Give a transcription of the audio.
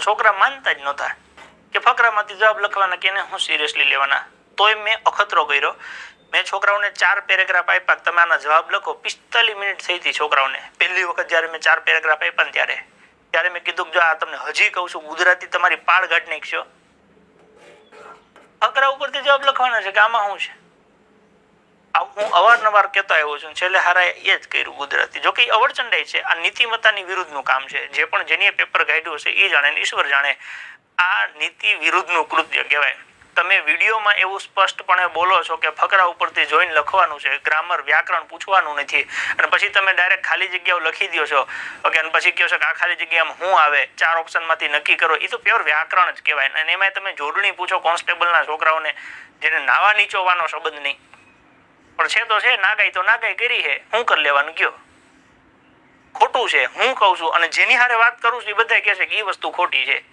પણ છોકરા માનતા જ નહોતા કે ફકરામાંથી જવાબ લખવાના કે એને હું સિરિયસલી લેવાના. તોય મેં અખતરો કર્યો. મેં છોકરાઓને 4 પેરેગ્રાફ આપ્યા, તમે આના જવાબ લખો. 45 મિનિટ થઈ હતી છોકરાઓને. પહેલી વખત જ્યારે મેં 4 પેરેગ્રાફ આપ્યા ને ત્યારે મેં કીધું કે જો આ તમને હજી કહું છું, ગુજરાતી તમારી પાળ ગાઢ નાખશો. ફકરા ઉપરથી જવાબ લખવાના છે કે આમાં શું છે. હું અવારનવાર કહેતો આવ્યો છું, છેલ્લે હારા એ જ કર્યું ગુજરાતી. જો કે અવળચંડાઈ છે, આ નીતિમત્તાની વિરુદ્ધનું કામ છે. જે પણ જેની પેપર કાઢ્યું હશે એ જાણે, ઈશ્વર જાણે. આ નીતિ વિરુદ્ધનું કૃત્ય કહેવાય. તમે વિડીયોમાં એવું સ્પષ્ટપણે બોલો છો કે ફકરા ઉપરથી જોઈને લખવાનું છે, ગ્રામર વ્યાકરણ પૂછવાનું નથી, અને પછી તમે ડાયરેક્ટ ખાલી જગ્યાઓ લખી દો છો. ઓકે, અને પછી કહો છો કે આ ખાલી જગ્યામાં શું આવે, 4 ઓપ્શનમાંથી નક્કી કરો. એ તો પ્યોર વ્યાકરણ જ કહેવાય. અને એમાં તમે જોડણી પૂછો કોન્સ્ટેબલના છોકરાઓને, જેને નાવા નીચોવાનો સંબંધ નહીં, પણ છે તો છે, નાગાઈ તો નાગાઈ કરી છે, શું કરી લેવાનું કયો. ખોટું છે હું કહું છું, અને જેની હારે વાત કરું છું એ બધા કહે છે કે એ વસ્તુ ખોટી છે.